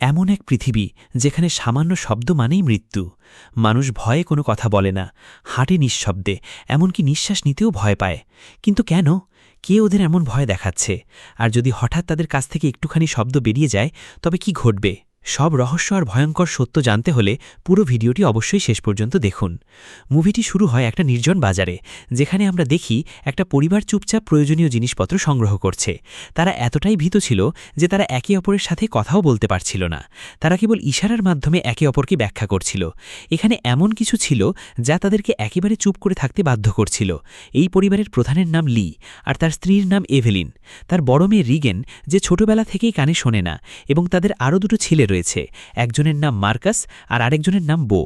এমন এক পৃথিবী যেখানে সামান্য শব্দ মানেই মৃত্যু। মানুষ ভয়ে কোনো কথা বলে না, হাঁটে নিঃশব্দে, এমনকি নিঃশ্বাস নিতেও ভয় পায়। কিন্তু কেন? কে ওদের এমন ভয় দেখাচ্ছে? আর যদি হঠাৎ তাদের কাছ থেকে একটুখানি শব্দ বেরিয়ে যায়, তবে কি ঘটবে? সব রহস্য আর ভয়ঙ্কর সত্য জানতে হলে পুরো ভিডিওটি অবশ্যই শেষ পর্যন্ত দেখুন। মুভিটি শুরু হয় একটা নির্জন বাজারে, যেখানে আমরা দেখি একটা পরিবার চুপচাপ প্রয়োজনীয় জিনিসপত্র সংগ্রহ করছে। তারা এতটাই ভীত ছিল যে তারা একে অপরের সাথে কথাও বলতে পারছিল না। তারা কেবল ইশারার মাধ্যমে একে অপরকে ব্যাখ্যা করছিল। এখানে এমন কিছু ছিল যা তাদেরকে একেবারে চুপ করে থাকতে বাধ্য করছিল। এই পরিবারের প্রধানের নাম লি, আর তার স্ত্রীর নাম এভেলিন। তার বড় মেয়ে রিগেন, যে ছোটবেলা থেকেই কানে শোনে না, এবং তাদের আরও দুটো ছেলে রয়েছে। একজনের নাম মার্কাস আর আরেকজনের নাম বো।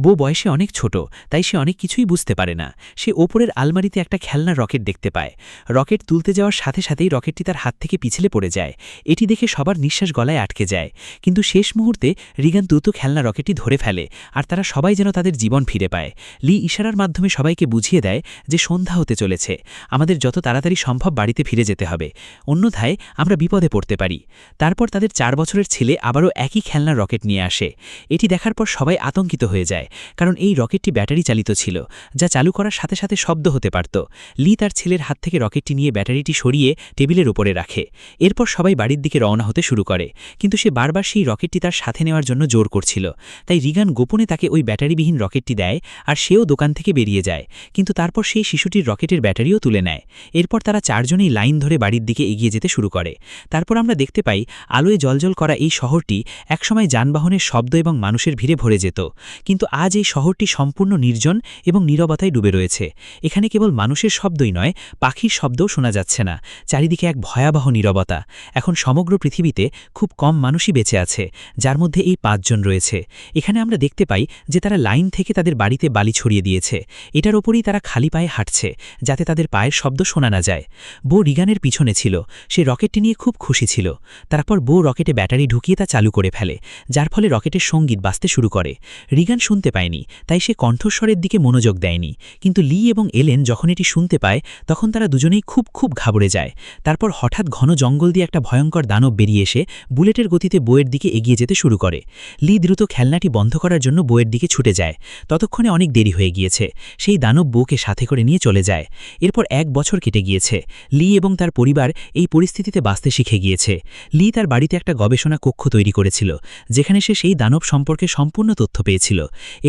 বো বয়সে অনেক ছোট, তাই সে অনেক কিছুই বুঝতে পারে না। সে ওপরের আলমারিতে একটা খেলনা রকেট দেখতে পায়। রকেট তুলতে যাওয়ার সাথে সাথেই রকেটটি তার হাত থেকে পিছলে পড়ে যায়। এটি দেখে সবার নিঃশ্বাস গলায় আটকে যায়। কিন্তু শেষ মুহূর্তে রিগান দ্রুত খেলনা রকেটটি ধরে ফেলে, আর তারা সবাই যেন তাদের জীবন ফিরে পায়। লি ইশারার মাধ্যমে সবাইকে বুঝিয়ে দেয় যে সন্ধ্যা হতে চলেছে, আমাদের যত তাড়াতাড়ি সম্ভব বাড়িতে ফিরে যেতে হবে, অন্যথায় আমরা বিপদে পড়তে পারি। তারপর তাদের 4 বছরের ছেলে আবারও একই খেলনা রকেট নিয়ে আসে। এটি দেখার পর সবাই আতঙ্কিত হয়ে যায়, কারণ এই রকেটটি ব্যাটারি চালিত ছিল, যা চালু করার সাথে সাথে শব্দ হতে পারত। লি তার ছেলের হাত থেকে রকেটটি নিয়ে ব্যাটারিটি সরিয়ে টেবিলের উপরে রাখে। এরপর সবাই বাড়ির দিকে রওনা হতে শুরু করে, কিন্তু সে বারবার সেই রকেটটি তার সাথে নেওয়ার জন্য জোর করছিল। তাই রিগান গোপনে তাকে ওই ব্যাটারিবিহীন রকেটটি দেয়, আর সেও দোকান থেকে বেরিয়ে যায়। কিন্তু তারপর সেই শিশুটির রকেটের ব্যাটারিও তুলে নেয়। এরপর তারা চারজনেই লাইন ধরে বাড়ির দিকে এগিয়ে যেতে শুরু করে। তারপর আমরা দেখতে পাই আলোয় জ্বলজ্বল করা এই শহরটি একসময় যানবাহনের শব্দ এবং মানুষের ভিড়ে ভরে যেত। কিন্তু আজ এই শহরটি সম্পূর্ণ নির্জন এবং নীরবতায় ডুবে রয়েছে। এখানে কেবল মানুষের শব্দই নয়, পাখির শব্দও শোনা যাচ্ছে না। চারিদিকে এক ভয়াবহ নীরবতা। এখন সমগ্র পৃথিবীতে খুব কম মানুষই বেঁচে আছে, যার মধ্যে এই 5 জন রয়েছে। এখানে আমরা দেখতে পাই যে তারা লাইন থেকে তাদের বাড়িতে বালি ছড়িয়ে দিয়েছে। এটার ওপরই তারা খালি পায়ে হাঁটছে, যাতে তাদের পায়ের শব্দ শোনা না যায়। বো রিগানের পিছনে ছিল, সে রকেটটি নিয়ে খুব খুশি ছিল। তারপর বো রকেটে ব্যাটারি ঢুকিয়ে তা চালু করে ফেলে, যার ফলে রকেটের সঙ্গীত বাজতে শুরু করে। রিগান শুনতে পায়নি, তাই সে কণ্ঠস্বরের দিকে মনোযোগ দেয়নি। কিন্তু লি এবং এলেন যখন এটি শুনতে পায়, তখন তারা দুজনেই খুব ঘাবড়ে যায়। তারপর হঠাৎ ঘন জঙ্গল দিয়ে একটা ভয়ঙ্কর দানব বেরিয়ে এসে বুলেটের গতিতে বইয়ের দিকে এগিয়ে যেতে শুরু করে। লি দ্রুত খেলনাটি বন্ধ করার জন্য বইয়ের দিকে ছুটে যায়। ততক্ষণে অনেক দেরি হয়ে গিয়েছে। সেই দানব বউকে সাথে করে নিয়ে চলে যায়। এরপর 1 বছর কেটে গিয়েছে। লি এবং তার পরিবার এই পরিস্থিতিতে বাঁচতে শিখে গিয়েছে। লি তার বাড়িতে একটা গবেষণা কক্ষ তৈরি করেছিল, যেখানে সে সেই দানব সম্পর্কে সম্পূর্ণ তথ্য পেয়েছিল।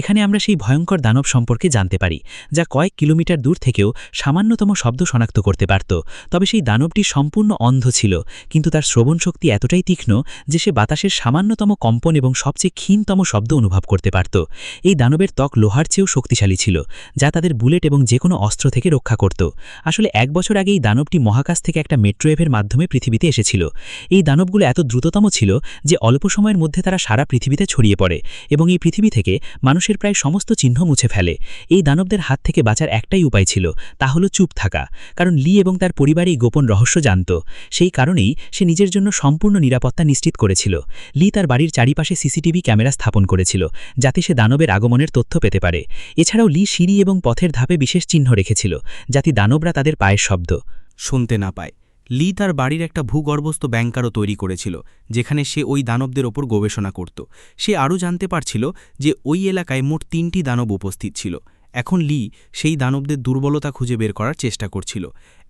এখানে আমরা সেই ভয়ঙ্কর দানব সম্পর্কে জানতে পারি, যা কয়েক কিলোমিটার দূর থেকেও সামান্যতম শব্দ শনাক্ত করতে পারত। তবে সেই দানবটি সম্পূর্ণ অন্ধ ছিল, কিন্তু তার শ্রবণ শক্তি এতটাই তীক্ষ্ণ যে সে বাতাসের সামান্যতম কম্পন এবং সবচেয়ে ক্ষীণতম শব্দ অনুভব করতে পারত। এই দানবের ত্বক লোহার চেয়েও শক্তিশালী ছিল, যা তাদের বুলেট এবং যে কোনো অস্ত্র থেকে রক্ষা করত। আসলে 1 বছর আগে এই দানবটি মহাকাশ থেকে একটা মেট্রোওয়েভের মাধ্যমে পৃথিবীতে এসেছিল। এই দানবগুলো এত দ্রুততম ছিল যে অল্প সময়ের মধ্যে তারা সারা পৃথিবীতে ছড়িয়ে পড়ে এবং এই পৃথিবী থেকে মানুষের প্রায় সমস্ত চিহ্ন মুছে ফেলে। এই দানবদের হাত থেকে বাঁচার একটাই উপায় ছিল, তা হলো চুপ থাকা, কারণ লি এবং তার পরিবার এই গোপন রহস্য জানত। সেই কারণেই সে নিজের জন্য সম্পূর্ণ নিরাপত্তা নিশ্চিত করেছিল। লি তার বাড়ির চারিপাশে সিসিটিভি ক্যামেরা স্থাপন করেছিল, যাতে সে দানবের আগমনের তথ্য পেতে পারে। এছাড়াও লি সিঁড়ি এবং পথের ধাপে বিশেষ চিহ্ন রেখেছিল, যাতে দানবরা তাদের পায়ের শব্দ শুনতে না পায়। লি তার বাড়ির একটা ভূগর্ভস্থ ব্যাংকারও তৈরি করেছিল, যেখানে সে ওই দানবদের ওপর গবেষণা করত। সে আরও জানতে পারছিল যে ওই এলাকায় মোট 3টি দানব উপস্থিত ছিল। এখন লি সেই দানবদের দুর্বলতা খুঁজে বের করার চেষ্টা করছিল।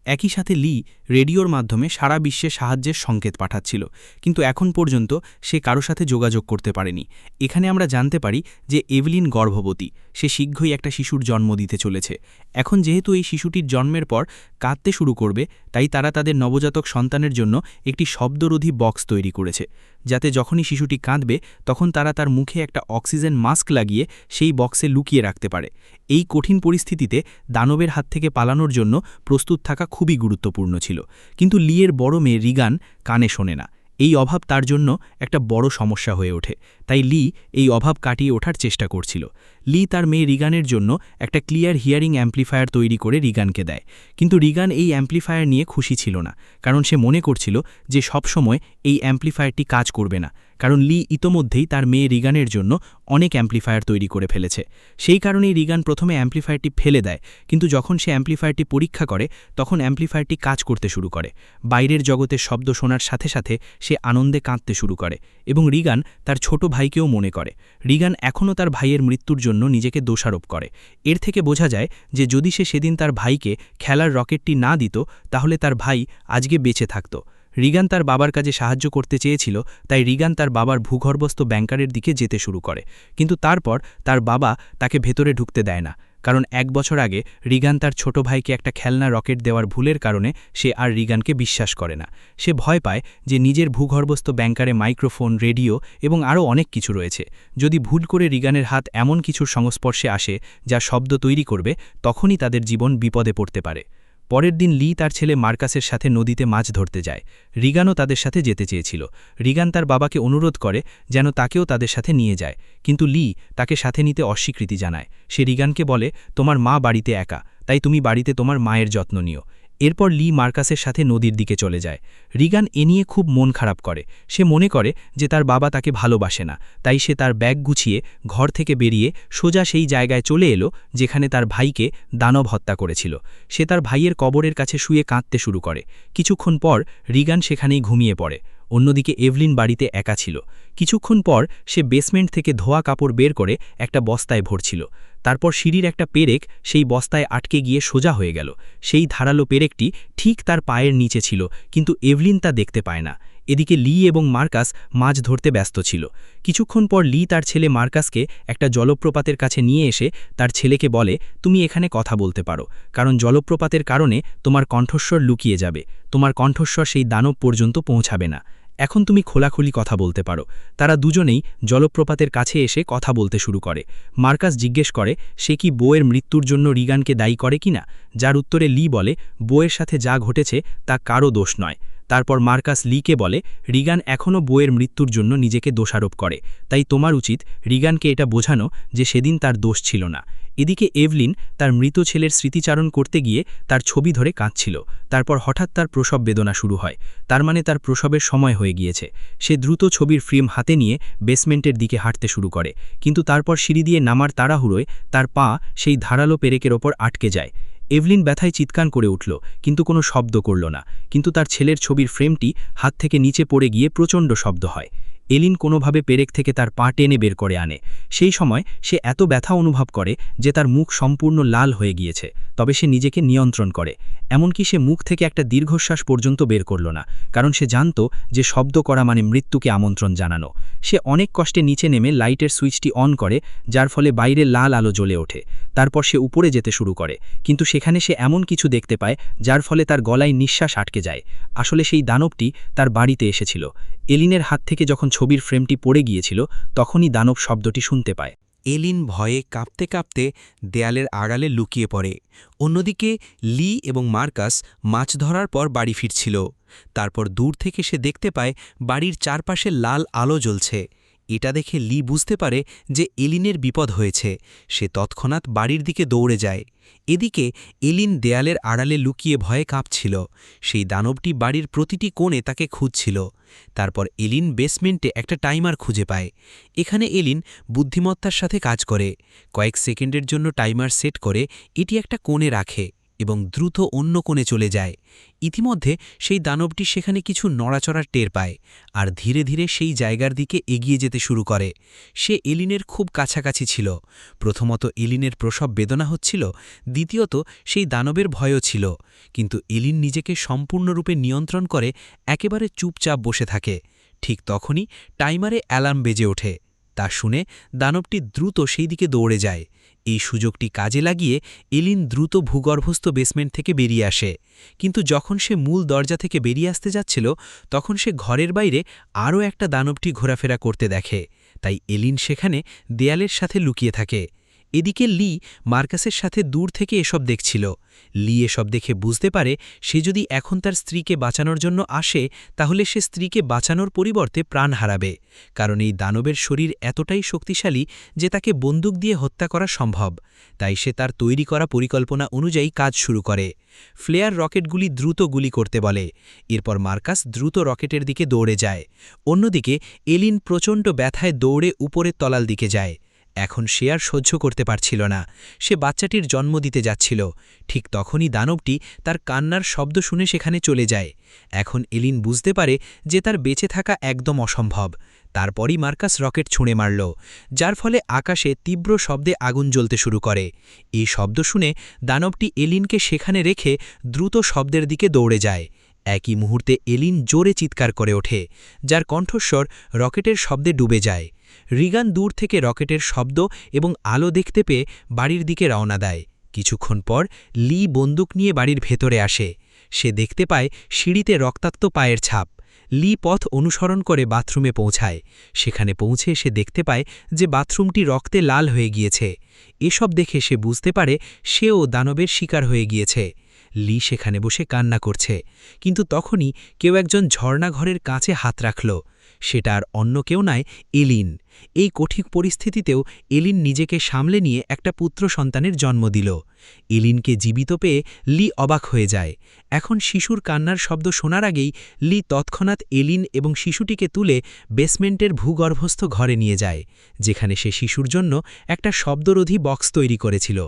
একই সাথে লি রেডিওর মাধ্যমে সারা বিশ্বে সাহায্যের সংকেত পাঠাচ্ছিল, কিন্তু এখন পর্যন্ত সে কারো সাথে যোগাযোগ করতে পারেনি। এখানে আমরা জানতে পারি যে এভলিন গর্ভবতী, সে শীঘ্রই একটা শিশুর জন্ম দিতে চলেছে। এখন যেহেতু এই শিশুটির জন্মের পর কাঁদতে শুরু করবে, তাই তারা তাদের নবজাতক সন্তানের জন্য একটি শব্দরোধী বক্স তৈরি করেছে, যাতে যখনই শিশুটি কাঁদবে তখন তারা তার মুখে একটা অক্সিজেন মাস্ক লাগিয়ে সেই বক্সে লুকিয়ে রাখতে পারে। এই কঠিন পরিস্থিতিতে দানবের হাত থেকে পালানোর জন্য প্রস্তুত থাকা খুবই গুরুত্বপূর্ণ ছিল। কিন্তু লিয়ের বড় মেয়ে রিগান কানে শোনে না। এই অভাব তার জন্য একটা বড় সমস্যা হয়ে ওঠে, তাই লি এই অভাব কাটিয়ে ওঠার চেষ্টা করছিল। লি তার মেয়ে রিগানের জন্য একটা ক্লিয়ার হিয়ারিং অ্যাম্প্লিফায়ার তৈরি করে রিগানকে দেয়, কিন্তু রিগান এই অ্যাম্প্লিফায়ার নিয়ে খুশি ছিল না, কারণ সে মনে করছিল যে সবসময় এই অ্যাম্প্লিফায়ারটি কাজ করবে না, কারণ লি ইতোমধ্যেই তার মেয়ে রিগানের জন্য অনেক অ্যাম্প্লিফায়ার তৈরি করে ফেলেছে। সেই কারণেই রিগান প্রথমে অ্যাম্প্লিফায়ারটি ফেলে দেয়, কিন্তু যখন সে অ্যাম্প্লিফায়ারটি পরীক্ষা করে তখন অ্যাম্প্লিফায়ারটি কাজ করতে শুরু করে। বাইরের জগতের শব্দ শোনার সাথে সাথে সে আনন্দে কাঁদতে শুরু করে, এবং রিগান তার ছোট ভাইকেও মনে করে। রিগান এখনও তার ভাইয়ের মৃত্যুর জন্য নিজেকে দোষারোপ করে। এর থেকে বোঝা যায় যে যদি সে সেদিন তার ভাইকে খেলার রকেটটি না দিত তাহলে তার ভাই আজকে বেঁচে থাকত। রিগান তার বাবার কাজে সাহায্য করতে চেয়েছিল, তাই রিগান তার বাবার ভূগর্ভস্থ ব্যাংকারের দিকে যেতে শুরু করে, কিন্তু তারপর তার বাবা তাকে ভেতরে ঢুকতে দেয় না, কারণ 1 বছর আগে রিগান তার ছোট ভাইকে একটা খেলনা রকেট দেওয়ার ভুলের কারণে সে আর রিগানকে বিশ্বাস করে না। সে ভয় পায় যে নিজের ভূগর্ভস্থ ব্যাংকারে মাইক্রোফোন, রেডিও এবং আরও অনেক কিছু রয়েছে। যদি ভুল করে রিগানের হাত এমন কিছুর সংস্পর্শে আসে যা শব্দ তৈরি করবে, তখনই তাদের জীবন বিপদে পড়তে পারে। পরের দিন লি তার ছেলে মার্কাসের সাথে নদীতে মাছ ধরতে যায়। রিগানও তাদের সাথে যেতে চেয়েছিল। রিগান তার বাবাকে অনুরোধ করে যেন তাকেও তাদের সাথে নিয়ে যায়, কিন্তু লি তাকে সাথে নিতে অস্বীকৃতি জানায়। সে রিগানকে বলে, তোমার মা বাড়িতে একা, তাই তুমি বাড়িতে তোমার মায়ের যত্ন নিও। এরপর লি মার্কাসের সাথে নদীর দিকে চলে যায়। রিগান এ নিয়ে খুব মন খারাপ করে। সে মনে করে যে তার বাবা তাকে ভালোবাসে না, তাই সে তার ব্যাগ গুছিয়ে ঘর থেকে বেরিয়ে সোজা সেই জায়গায় চলে এলো যেখানে তার ভাইকে দানব হত্যা করেছিল। সে তার ভাইয়ের কবরের কাছে শুয়ে কাঁদতে শুরু করে। কিছুক্ষণ পর রিগান সেখানেই ঘুমিয়ে পড়ে। অন্যদিকে এভলিন বাড়িতে একা ছিল। কিছুক্ষণ পর সে বেসমেন্ট থেকে ধোয়া কাপড় বের করে একটা বস্তায় ভরছিল। তারপর সিঁড়ির একটা পেরেক সেই বস্তায় আটকে গিয়ে সোজা হয়ে গেল। সেই ধারালো পেরেকটি ঠিক তার পায়ের নিচে ছিল, কিন্তু এভলিন তা দেখতে পায় না। এদিকে লি এবং মার্কাস মাছ ধরতে ব্যস্ত ছিল। কিছুক্ষণ পর লি তার ছেলে মার্কাসকে একটা জলপ্রপাতের কাছে নিয়ে এসে তার ছেলেকে বলে, তুমি এখানে কথা বলতে পারো, কারণ জলপ্রপাতের কারণে তোমার কণ্ঠস্বর লুকিয়ে যাবে, তোমার কণ্ঠস্বর সেই দানব পর্যন্ত পৌঁছাবে না। এখন তুমি খোলাখুলি কথা বলতে পারো। তারা দুজনেই জলপ্রপাতের কাছে এসে কথা বলতে শুরু করে। মার্কাস জিজ্ঞেস করে সে কি বউয়ের মৃত্যুর জন্য রিগানকে দায়ী করে কিনা, যার উত্তরে লি বলে বউয়ের সাথে যা ঘটেছে তা কারও দোষ নয়। তারপর মার্কাস লিকে বলে রিগান এখনও বউয়ের মৃত্যুর জন্য নিজেকে দোষারোপ করে, তাই তোমার উচিত রিগানকে এটা বোঝানো যে সেদিন তার দোষ ছিল না। এদিকে এভলিন তার মৃত ছেলের স্মৃতিচারণ করতে গিয়ে তার ছবি ধরে কাঁদছিল। তারপর হঠাৎ তার প্রসব বেদনা শুরু হয়, তার মানে তার প্রসবের সময় হয়ে গিয়েছে। সে দ্রুত ছবির ফ্রেম হাতে নিয়ে বেসমেন্টের দিকে হাঁটতে শুরু করে, কিন্তু তারপর সিঁড়ি দিয়ে নামার তাড়াহুড়োয় তার পা সেই ধারালো পেরেকের ওপর আটকে যায়। এভলিন ব্যথায় চিৎকার করে উঠল, কিন্তু কোনো শব্দ করল না। কিন্তু তার ছেলের ছবির ফ্রেমটি হাত থেকে নিচে পড়ে গিয়ে প্রচণ্ড শব্দ হয়। এলিন কোনোভাবে পেরেক থেকে তার পা টেনে বের করে আনে। সেই সময় সে এত ব্যথা অনুভব করে যে তার মুখ সম্পূর্ণ লাল হয়ে গিয়েছে, তবে সে নিজেকে নিয়ন্ত্রণ করে। এমনকি সে মুখ থেকে একটা দীর্ঘশ্বাস পর্যন্ত বের করল না, কারণ সে জানত যে শব্দ করা মানে মৃত্যুকে আমন্ত্রণ জানানো। সে অনেক কষ্টে নিচে নেমে লাইটের সুইচটি অন করে, যার ফলে বাইরে লাল আলো জ্বলে ওঠে। তারপর সে উপরে যেতে শুরু করে, কিন্তু সেখানে সে এমন কিছু দেখতে পায় যার ফলে তার গলায় নিঃশ্বাস আটকে যায়। আসলে সেই দানবটি তার বাড়িতে এসেছিল। এলিনের হাত থেকে যখন ছবির ফ্রেমটি পড়ে গিয়েছিল, তখনই দানব শব্দটি শুনতে পায়। এলিন ভয়ে কাঁপতে কাঁপতে দেয়ালের আড়ালে লুকিয়ে পড়ে। অন্যদিকে লি এবং মার্কাস মাছ ধরার পর বাড়ি ফিরছিল। তারপর দূর থেকে সে দেখতে পায় বাড়ির চারপাশে লাল আলো জ্বলছে। এটা দেখে লি বুঝতে পারে যে এলিনের বিপদ হয়েছে। সে তৎক্ষণাৎ বাড়ির দিকে দৌড়ে যায়। এদিকে এলিন দেয়ালের আড়ালে লুকিয়ে ভয়ে কাঁপছিল। সেই দানবটি বাড়ির প্রতিটি কোণে তাকে খুঁজছিল। তারপর এলিন বেসমেন্টে একটা টাইমার খুঁজে পায়। এখানে এলিন বুদ্ধিমত্তার সাথে কাজ করে। কয়েক সেকেন্ডের জন্য টাইমার সেট করে এটি একটা কোণে রাখে এবং দ্রুত অন্য কোণে চলে যায়। ইতিমধ্যে সেই দানবটি সেখানে কিছু নড়াচড়ার টের পায় আর ধীরে ধীরে সেই জায়গার দিকে এগিয়ে যেতে শুরু করে। সে এলিনের খুব কাছাকাছি ছিল। প্রথমত এলিনের প্রসব বেদনা হচ্ছিল, দ্বিতীয়ত সেই দানবের ভয়ও ছিল। কিন্তু এলিন নিজেকে সম্পূর্ণরূপে নিয়ন্ত্রণ করে একেবারে চুপচাপ বসে থাকে। ঠিক তখনই টাইমারে অ্যালার্ম বেজে ওঠে। তা শুনে দানবটি দ্রুত সেই দিকে দৌড়ে যায়। এই সুযোগটি কাজে লাগিয়ে এলিন দ্রুত ভূগর্ভস্থ বেসমেন্ট থেকে বেরিয়ে আসে। কিন্তু যখন সে মূল দরজা থেকে বেরিয়ে আসতে যাচ্ছিল, তখন সে ঘরের বাইরে আরও একটা দানবটি ঘোরাফেরা করতে দেখে। তাই এলিন সেখানে দেয়ালের সাথে লুকিয়ে থাকে। এদিকে লি মার্কাসের সাথে দূর থেকে এসব দেখছিল। লি এসব দেখে বুঝতে পারে সে যদি এখন তার স্ত্রীকে বাঁচানোর জন্য আসে তাহলে সে স্ত্রীকে বাঁচানোর পরিবর্তে প্রাণ হারাবে, কারণ এই দানবের শরীর এতটাই শক্তিশালী যে তাকে বন্দুক দিয়ে হত্যা করা সম্ভব। তাই সে তার তৈরি করা পরিকল্পনা অনুযায়ী কাজ শুরু করে। ফ্লেয়ার রকেটগুলি দ্রুত গুলি করতে বলে। এরপর মার্কাস দ্রুত রকেটের দিকে দৌড়ে যায়। অন্যদিকে এলিন প্রচণ্ড ব্যথায় দৌড়ে উপরের তলার দিকে যায়। এখন সে আর সহ্য করতে পারছিল না। সে বাচ্চাটির জন্ম দিতে যাচ্ছিল। ঠিক তখনই দানবটি তার কান্নার শব্দ শুনে সেখানে চলে যায়। এখন এলিন বুঝতে পারে যে তার বেঁচে থাকা একদম অসম্ভব। তারপরই মার্কাস রকেট ছুঁড়ে মারল, যার ফলে আকাশে তীব্র শব্দে আগুন জ্বলতে শুরু করে। এই শব্দ শুনে দানবটি এলিনকে সেখানে রেখে দ্রুত শব্দের দিকে দৌড়ে যায়। একই মুহূর্তে এলিন জোরে চিৎকার করে ওঠে, যার কণ্ঠস্বর রকেটের শব্দে ডুবে যায়। রিগান দূর থেকে রকেটের শব্দ এবং আলো দেখতে পেয়ে বাড়ির দিকে রওনা দেয়। কিছুক্ষণ পর লি বন্দুক নিয়ে বাড়ির ভেতরে আসে। সে দেখতে পায় সিঁড়িতে রক্তাক্ত পায়ের ছাপ। লি পথ অনুসরণ করে বাথরুমে পৌঁছায়। সেখানে পৌঁছে সে দেখতে পায় যে বাথরুমটি রক্তে লাল হয়ে গিয়েছে। এসব দেখে সে বুঝতে পারে সেও দানবের শিকার হয়ে গিয়েছে। লি সেখানে বসে কান্না করছে, কিন্তু তখনই কেউ একজন ঝর্ণাঘরের কাছে হাত রাখল। সেটা আর অন্য কেউ নয়, এলিন। এই কঠিন পরিস্থিতিতেও এলিন নিজেকে সামলে নিয়ে একটা পুত্র সন্তানের জন্ম দিল। এলিনকে জীবিত পেয়ে লি অবাক হয়ে যায়। এখন শিশুর কান্নার শব্দ শোনার আগেই লি তৎক্ষণাৎ এলিন এবং শিশুটিকে তুলে বেসমেন্টের ভূগর্ভস্থ ঘরে নিয়ে যায়, যেখানে সে শিশুর জন্য একটা শব্দরোধী বক্স তৈরি করেছিল।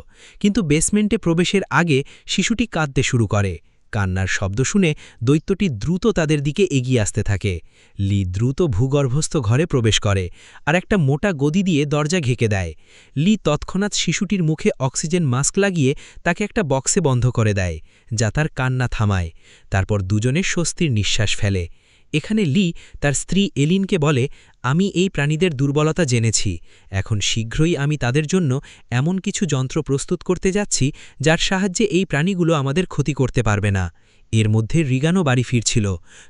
কিন্তু বেসমেন্টে প্রবেশের আগে শিশুটি কাঁদতে শুরু করে। কান্নার শব্দ শুনে দৈত্যটি দ্রুত তাদের দিকে এগিয়ে আসতে থাকে। লি দ্রুত ভূগর্ভস্থ ঘরে প্রবেশ করে আর একটা মোটা গদি দিয়ে দরজা ঘেঁকে দেয়। লি তৎক্ষণাৎ শিশুটির মুখে অক্সিজেন মাস্ক লাগিয়ে তাকে একটা বক্সে বন্ধ করে দেয়, যা তার কান্না থামায়। তারপর দুজনে স্বস্তির নিঃশ্বাস ফেলে। এখানে লি তার স্ত্রী এলিনকে বলে, আমি এই প্রাণীদের দুর্বলতা জেনেছি। এখন শীঘ্রই আমি তাদের জন্য এমন কিছু যন্ত্র প্রস্তুত করতে যাচ্ছি যার সাহায্যে এই প্রাণীগুলো আমাদের ক্ষতি করতে পারবে না। এর মধ্যে রিগানও বাড়ি ফিরছিল।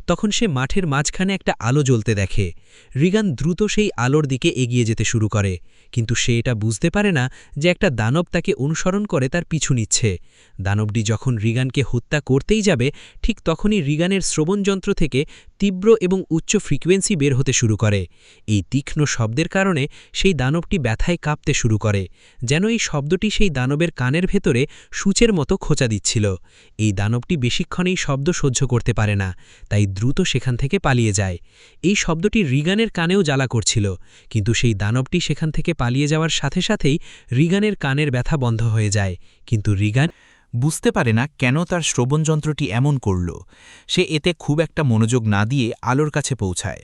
তখন সে মাঠের মাঝখানে একটা আলো জ্বলতে দেখে। রিগান দ্রুত সেই আলোর দিকে এগিয়ে যেতে শুরু করে, কিন্তু সে এটা বুঝতে পারে না যে একটা দানব তাকে অনুসরণ করে তার পিছু নিচ্ছে। দানবটি যখন রিগানকে হত্যা করতেই যাবে, ঠিক তখনই রিগানের শ্রবণযন্ত্র থেকে তীব্র এবং উচ্চ ফ্রিকোয়েন্সি বের হতে শুরু করে। এই তীক্ষ্ণ শব্দের কারণে সেই দানবটি ব্যথায় কাঁপতে শুরু করে, যেন এই শব্দটি সেই দানবের কানের ভেতরে সূচের মতো খোঁচা দিচ্ছিল। এই দানবটি বেশিক্ষণ এই শব্দ সহ্য করতে পারে না, তাই দ্রুত সেখান থেকে পালিয়ে যায়। এই শব্দটি রিগানের কানেও জ্বালা করছিল, কিন্তু সেই দানবটি সেখান থেকে পালিয়ে যাওয়ার সাথে সাথেই রিগানের কানের ব্যথা বন্ধ হয়ে যায়। কিন্তু রিগান বুঝতে পারে না কেন তার শ্রবণযন্ত্রটি এমন করল। সে এতে খুব একটা মনোযোগ না দিয়ে আলোর কাছে পৌঁছায়।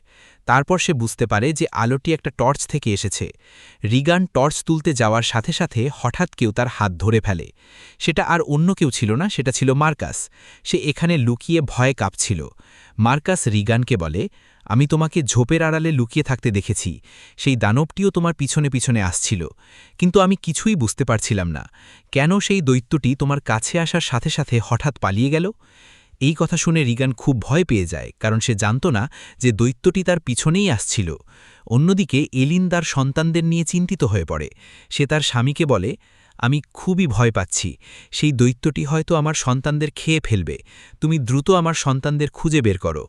তারপর সে বুঝতে পারে যে আলোটি একটা টর্চ থেকে এসেছে। রিগান টর্চ তুলতে যাওয়ার সাথে সাথে হঠাৎ কেউ তার হাত ধরে ফেলে। সেটা আর অন্য কেউ ছিল না, সেটা ছিল মার্কাস। সে এখানে লুকিয়ে ভয়ে কাঁপছিল। মার্কাস রিগানকে বলে, আমি তোমাকে ঝোপের আড়ালে লুকিয়ে থাকতে দেখেছি। সেই দানবটিও তোমার পিছনে পিছনে আসছিল, কিন্তু আমি কিছুই বুঝতে পারছিলাম না কেন সেই দৈত্যটি তোমার কাছে আসার সাথে সাথে হঠাৎ পালিয়ে গেল। এই কথা শুনে রিগান খুব ভয় পেয়ে যায়, কারণ সে জানত না যে দৈত্যটি তার পিছনেই আসছিল। অন্যদিকে এলিন তার সন্তানদের নিয়ে চিন্তিত হয়ে পড়ে। সে তার স্বামীকে বলে, আমি খুবই ভয় পাচ্ছি। সেই দৈত্যটি হয়তো আমার সন্তানদের খেয়ে ফেলবে। তুমি দ্রুত আমার সন্তানদের খুঁজে বের করো।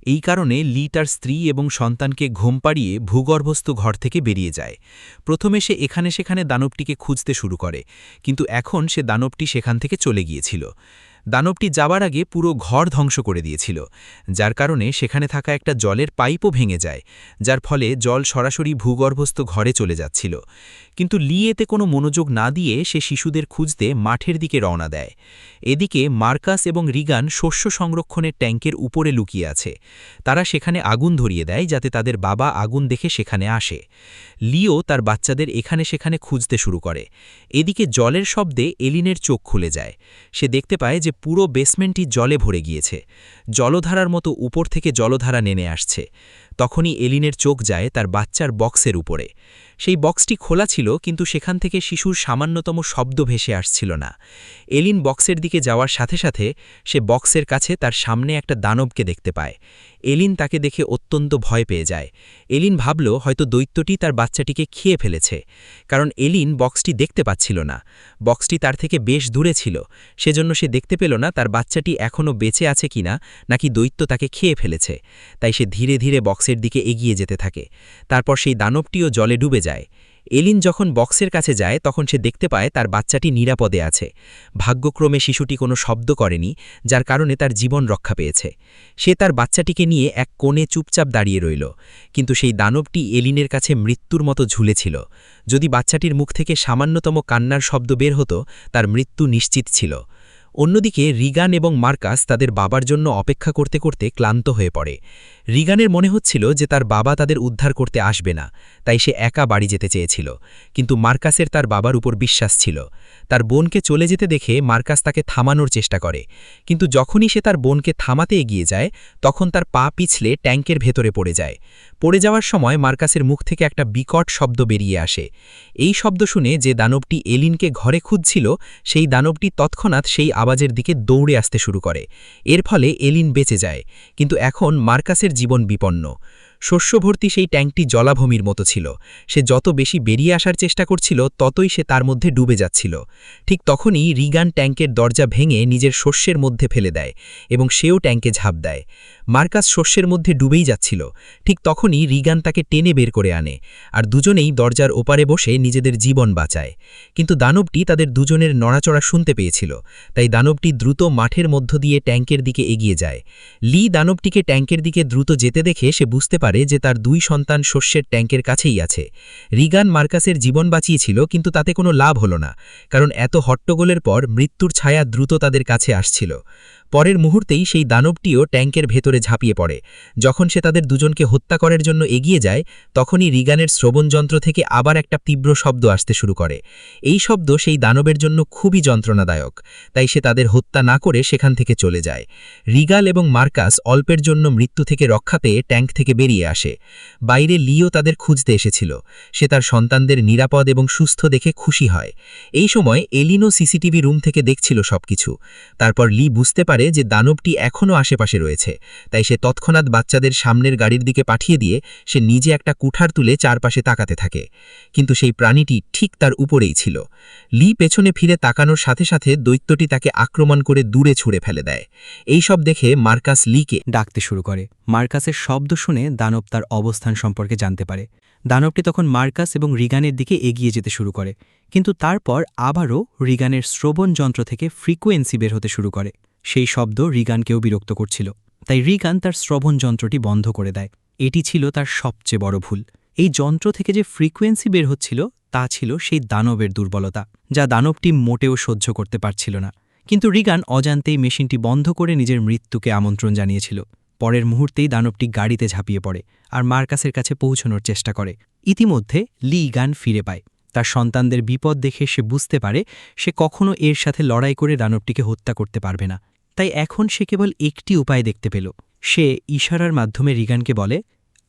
এই কারণে লি তার স্ত্রী এবং সন্তানকে ঘুম পাড়িয়ে ভূগর্ভস্থ ঘর থেকে বেরিয়ে যায়। প্রথমে সে এখানে সেখানে দানবটিকে খুঁজতে শুরু করে, কিন্তু এখন সে দানবটি সেখান থেকে চলে গিয়েছিল। দানবটি যাবার আগে পুরো ঘর ধ্বংস করে দিয়েছিল, যার কারণে সেখানে থাকা একটা জলের পাইপও ভেঙে যায়, যার ফলে জল সরাসরি ভূগর্ভস্থ ঘরে চলে যাচ্ছিল। কিন্তু লি এতে কোনো মনোযোগ না দিয়ে সে শিশুদের খুঁজতে মাঠের দিকে রওনা দেয়। এদিকে মার্কাস এবং রিগান শস্য সংরক্ষণের ট্যাঙ্কের উপরে লুকিয়ে আছে। তারা সেখানে আগুন ধরিয়ে দেয় যাতে তাদের বাবা আগুন দেখে সেখানে আসে। লিও তার বাচ্চাদের এখানে সেখানে খুঁজতে শুরু করে। এদিকে জলের শব্দে এলিনের চোখ খুলে যায়। সে দেখতে পায় যে পুরো বেসমেন্টটি জলে ভরে গিয়েছে। জলধারার মতো উপর থেকে জলধারা নেমে আসছে। তখনই এলিনের চোখ যায় তার বাচ্চার বক্সের উপরে। সেই বক্সটি খোলা ছিল, কিন্তু সেখান থেকে শিশুর সামান্যতম শব্দ ভেসে আসছিল না। এলিন বক্সের দিকে যাওয়ার সাথে সাথে সে বক্সের কাছে তার সামনে একটা দানবকে দেখতে পায়। এলিন তাকে দেখে অত্যন্ত ভয় পেয়ে যায়। এলিন ভাবল হয়তো দৈত্যটি তার বাচ্চাটিকে খেয়ে ফেলেছে, কারণ এলিন বক্সটি দেখতে পাচ্ছিল না। বক্সটি তার থেকে বেশ দূরে ছিল, সেজন্য সে দেখতে পেল না তার বাচ্চাটি এখনও বেঁচে আছে কিনা নাকি দৈত্য তাকে খেয়ে ফেলেছে। তাই সে ধীরে ধীরে বক্সের দিকে এগিয়ে যেতে থাকে। তারপর সেই দানবটিও জলে ডুবে যায়। এলিন যখন বক্সের কাছে যায় তখন সে দেখতে পায় তার বাচ্চাটি নিরাপদে আছে। ভাগ্যক্রমে শিশুটি কোনো শব্দ করেনি, যার কারণে তার জীবন রক্ষা পেয়েছে। সে তার বাচ্চাটিকে নিয়ে এক কোণে চুপচাপ দাঁড়িয়ে রইল, কিন্তু সেই দানবটি এলিনের কাছে মৃত্যুর মতো ঝুলেছিল। যদি বাচ্চাটির মুখ থেকে সামান্যতম কান্নার শব্দ বের হতো, তার মৃত্যু নিশ্চিত ছিল। অন্যদিকে রিগান এবং মার্কাস তাদের বাবার জন্য অপেক্ষা করতে করতে ক্লান্ত হয়ে পড়ে। রিগানের মনে হচ্ছিল যে তার বাবা তাদের উদ্ধার করতে আসবে না, তাই সে একা বাড়ি যেতে চেয়েছিল। কিন্তু মার্কাসের তার বাবার উপর বিশ্বাস ছিল। তার বোনকে চলে যেতে দেখে মার্কাস তাকে থামানোর চেষ্টা করে, কিন্তু যখনই সে তার বোনকে থামাতে এগিয়ে যায় তখন তার পা পিছলে ট্যাঙ্কের ভেতরে পড়ে যায়। পড়ে যাওয়ার সময় মার্কাসের মুখ থেকে একটা বিকট শব্দ বেরিয়ে আসে। এই শব্দ শুনে যে দানবটি এলিনকে ঘরে খুঁজছিল, সেই দানবটি তৎক্ষণাৎ সেই আওয়াজের দিকে দৌড়ে আসতে শুরু করে। এর ফলে এলিন বেঁচে যায়, কিন্তু এখন মার্কাসের জীবন বিপন্ন। শস্যভর্তি সেই ট্যাঙ্কটি জলাভূমির মতো ছিল। সে যত বেশি বেরিয়ে আসার চেষ্টা করছিল ততই সে তার মধ্যে ডুবে যাচ্ছিল। ঠিক তখনই রিগান ট্যাঙ্কের দরজা ভেঙে নিজের শস্যের মধ্যে ফেলে দেয় এবং সেও ট্যাঙ্কে ঝাঁপ দেয়। মার্কাস শস্যের মধ্যে ডুবেই যাচ্ছিল। ঠিক তখনই রিগান তাকে টেনে বের করে আনে, আর দুজনেই দরজার ওপারে বসে নিজেদের জীবন বাঁচায়। কিন্তু দানবটি তাদের দুজনের নড়াচড়া শুনতে পেয়েছিল, তাই দানবটি দ্রুত মাঠের মধ্য দিয়ে ট্যাঙ্কের দিকে এগিয়ে যায়। লি দানবটিকে ট্যাঙ্কের দিকে দ্রুত যেতে দেখে সে বুঝতে পারে যে তার দুই সন্তান শস্যের ট্যাঙ্কের কাছেই আছে। রিগান মার্কাসের জীবন বাঁচিয়েছিল, কিন্তু তাতে কোনো লাভ হলো না, কারণ এত হট্টগোলের পর মৃত্যুর ছায়া দ্রুত তাদের কাছে আসছিল। পরের মুহূর্তেই সেই দানবটিও ট্যাঙ্কের ভেতরে ঝাঁপিয়ে পড়ে। যখন সে তাদের দুজনকে হত্যা করার জন্য এগিয়ে যায় তখনই রিগানের শ্রবণযন্ত্র থেকে আবার একটা তীব্র শব্দ আসতে শুরু করে। এই শব্দ সেই দানবের জন্য খুবই যন্ত্রণাদায়ক, তাই সে তাদের হত্যা না করে সেখান থেকে চলে যায়। রিগাল এবং মার্কাস অল্পের জন্য মৃত্যু থেকে রক্ষা পেয়ে ট্যাঙ্ক থেকে বেরিয়ে আসে। বাইরে লিও তাদের খুঁজতে এসেছিল। সে তার সন্তানদের নিরাপদ এবং সুস্থ দেখে খুশি হয়। এই সময় এলিনও সিসিটিভি রুম থেকে দেখছিল সবকিছু। তারপর লি বুঝতে পারে যে দানবটি এখনও আশেপাশে রয়েছে, তাই সে তৎক্ষণাৎ বাচ্চাদের সামনের গাড়ির দিকে পাঠিয়ে দিয়ে সে নিজে একটা কুঠার তুলে চারপাশে তাকাতে থাকে। কিন্তু সেই প্রাণীটি ঠিক তার উপরেই ছিল। লি পেছনে ফিরে তাকানোর সাথে সাথে দৈত্যটি তাকে আক্রমণ করে দূরে ছুঁড়ে ফেলে দেয়। এই সব দেখে মার্কাস লিকে ডাকতে শুরু করে। মার্কাসের শব্দ শুনে দানব তার অবস্থান সম্পর্কে জানতে পারে। দানবটি তখন মার্কাস এবং রিগানের দিকে এগিয়ে যেতে শুরু করে, কিন্তু তারপর আবারও রিগানের শ্রবণ যন্ত্র থেকে ফ্রিকোয়েন্সি বের হতে শুরু করে। সেই শব্দ রিগানকেও বিরক্ত করছিল, তাই রিগান তার শ্রবণ যন্ত্রটি বন্ধ করে দেয়। এটি ছিল তার সবচেয়ে বড় ভুল। এই যন্ত্র থেকে যে ফ্রিকোয়েন্সি বের হচ্ছিল তা ছিল সেই দানবের দুর্বলতা, যা দানবটি মোটেও সহ্য করতে পারছিল না। কিন্তু রিগান অজান্তেই মেশিনটি বন্ধ করে নিজের মৃত্যুকে আমন্ত্রণ জানিয়েছিল। পরের মুহূর্তেই দানবটি গাড়িতে ঝাঁপিয়ে পড়ে আর মার্কাসের কাছে পৌঁছানোর চেষ্টা করে। ইতিমধ্যে লি গান ফিরে পায়। তার সন্তানদের বিপদ দেখে সে বুঝতে পারে সে কখনো এর সাথে লড়াই করে দানবটিকে হত্যা করতে পারবে না। তাই এখন সে কেবল একটি উপায় দেখতে পেল। সে ইশারার মাধ্যমে রিগানকে বলে,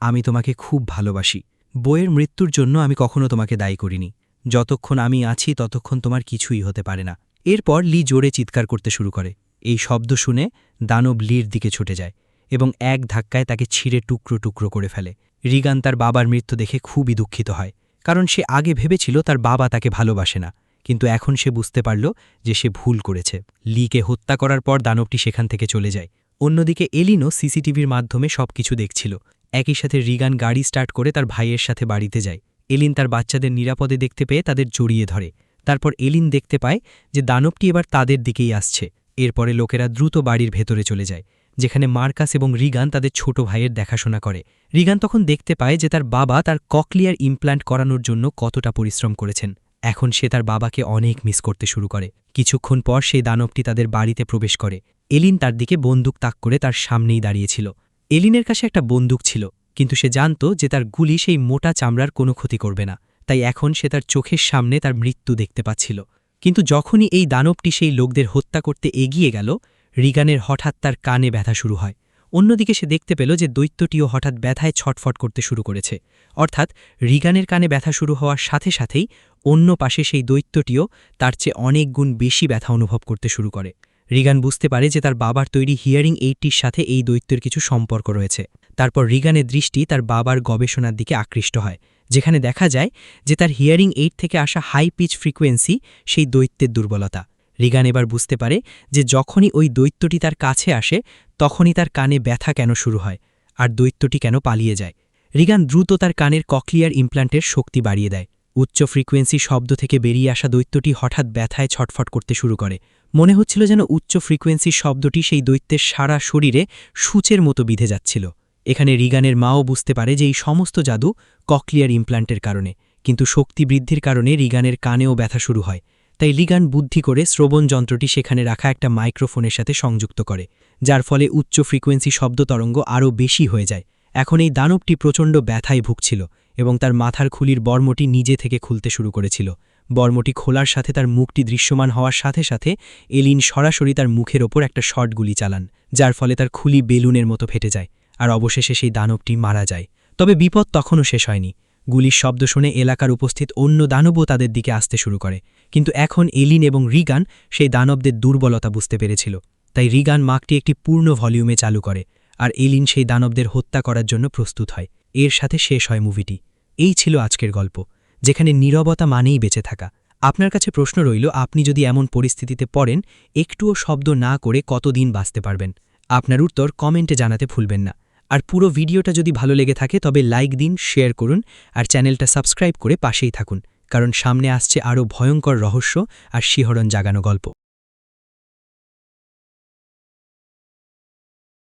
আমি তোমাকে খুব ভালোবাসি। বইয়ের মৃত্যুর জন্য আমি কখনো তোমাকে দায়ী করিনি। যতক্ষণ আমি আছি ততক্ষণ তোমার কিছুই হতে পারে না। এরপর লি জোরে চিৎকার করতে শুরু করে। এই শব্দ শুনে দানব লির দিকে ছুটে যায় এবং এক ধাক্কায় তাকে ছিঁড়ে টুকরো টুকরো করে ফেলে। রিগান তার বাবার মৃত্যু দেখে খুবই দুঃখিত হয়, কারণ সে আগে ভেবেছিল তার বাবা তাকে ভালোবাসে না, কিন্তু এখন সে বুঝতে পারল যে সে ভুল করেছে। লিকে হত্যা করার পর দানবটি সেখান থেকে চলে যায়। অন্যদিকে এলিনও সিসিটিভির মাধ্যমে সবকিছু দেখছিল। একই সাথে রিগান গাড়ি স্টার্ট করে তার ভাইয়ের সাথে বাড়িতে যায়। এলিন তার বাচ্চাদের নিরাপদে দেখতে পেয়ে তাদের জড়িয়ে ধরে। তারপর এলিন দেখতে পায় যে দানবটি এবার তাদের দিকেই আসছে। এরপরে লোকেরা দ্রুত বাড়ির ভেতরে চলে যায়, যেখানে মার্কাস এবং রিগান তাদের ছোট ভাইয়ের দেখাশোনা করে। রিগান তখন দেখতে পায় যে তার বাবা তার ককলিয়ার ইমপ্ল্যান্ট করানোর জন্য কতটা পরিশ্রম করেছেন। এখন সে তার বাবাকে অনেক মিস করতে শুরু করে। কিছুক্ষণ পর সেই দানবটি তাদের বাড়িতে প্রবেশ করে। এলিন তার দিকে বন্দুক তাক করে তার সামনেই দাঁড়িয়েছিল। এলিনের কাছে একটা বন্দুক ছিল, কিন্তু সে জানত যে তার গুলি সেই মোটা চামড়ার কোনো ক্ষতি করবে না, তাই এখন সে তার চোখের সামনে তার মৃত্যু দেখতে পাচ্ছিল। কিন্তু যখনই এই দানবটি সেই লোকদের হত্যা করতে এগিয়ে গেল, রিগানের হঠাৎ তার কানে ব্যথা শুরু হয়। অন্যদিকে সে দেখতে পেল যে দৈত্যটিও হঠাৎ ব্যথায় ছটফট করতে শুরু করেছে। অর্থাৎ রিগানের কানে ব্যথা শুরু হওয়ার সাথে সাথেই অন্য পাশে সেই দৈত্যটিও তার চেয়ে অনেক গুণ বেশি ব্যথা অনুভব করতে শুরু করে। রিগান বুঝতে পারে যে তার বাবার তৈরি হিয়ারিং এইডটির সাথে এই দৈত্যের কিছু সম্পর্ক রয়েছে। তারপর রিগানের দৃষ্টি তার বাবার গবেষণার দিকে আকৃষ্ট হয়, যেখানে দেখা যায় যে তার হিয়ারিং এইড থেকে আসা হাই পিচ ফ্রিকোয়েন্সি সেই দৈত্যের দুর্বলতা। রিগান এবার বুঝতে পারে যে যখনই ওই দৈত্যটি তার কাছে আসে তখনই তার কানে ব্যথা কেন শুরু হয় আর দৈত্যটি কেন পালিয়ে যায়। রিগান দ্রুত তার কানের ককলিয়ার ইমপ্ল্যান্টের শক্তি বাড়িয়ে দেয়। উচ্চ ফ্রিকোয়েন্সি শব্দ থেকে বেরিয়ে আসা দৈত্যটি হঠাৎ ব্যথায় ছটফট করতে শুরু করে। মনে হচ্ছিল যেন উচ্চ ফ্রিকোয়েন্সির শব্দটি সেই দৈত্যের সারা শরীরে সূচের মতো বিঁধে যাচ্ছিল। এখানে রিগানের মাও বুঝতে পারে যে এই সমস্ত জাদু ককলিয়ার ইমপ্ল্যান্টের কারণে, কিন্তু শক্তি বৃদ্ধির কারণে রিগানের কানেও ব্যথা শুরু হয়। তাই রিগান বুদ্ধি করে শ্রবণ যন্ত্রটি সেখানে রাখা একটা মাইক্রোফোনের সাথে সংযুক্ত করে, যার ফলে উচ্চ ফ্রিকোয়েন্সি শব্দ তরঙ্গ আরও বেশি হয়ে যায়। এখন এই দানবটি প্রচণ্ড ব্যথায় ভুগছিল এবং তার মাথার খুলির বর্মটি নিজে থেকে খুলতে শুরু করেছিল। বর্মটি খোলার সাথে তার মুখটি দৃশ্যমান হওয়ার সাথে সাথে এলিন সরাসরি তার মুখের ওপর একটা শর্ট গুলি চালান, যার ফলে তার খুলি বেলুনের মতো ফেটে যায় আর অবশেষে সেই দানবটি মারা যায়। তবে বিপদ তখনও শেষ হয়নি। গুলির শব্দ শুনে এলাকার উপস্থিত অন্য দানবও তাদের দিকে আসতে শুরু করে, কিন্তু এখন এলিন এবং রিগান সেই দানবদের দুর্বলতা বুঝতে পেরেছিল। তাই রিগান মার্কটি একটি পূর্ণ ভলিউমে চালু করে আর এলিন সেই দানবদের হত্যা করার জন্য প্রস্তুত হয়। এর সাথে শেষ হয় মুভিটি। এই ছিল আজকের গল্প, যেখানে নীরবতা মানেই বেঁচে থাকা। আপনার কাছে প্রশ্ন রইল, আপনি যদি এমন পরিস্থিতিতে পড়েন, একটুও শব্দ না করে কতদিন বাঁচতে পারবেন? আপনার উত্তর কমেন্টে জানাতে ভুলবেন না। আর পুরো ভিডিওটা যদি ভালো লেগে থাকে তবে লাইক দিন, শেয়ার করুন আর চ্যানেলটা সাবস্ক্রাইব করে পাশেই থাকুন, কারণ সামনে আসছে আরও ভয়ঙ্কর রহস্য আর শিহরণ জাগানো গল্প।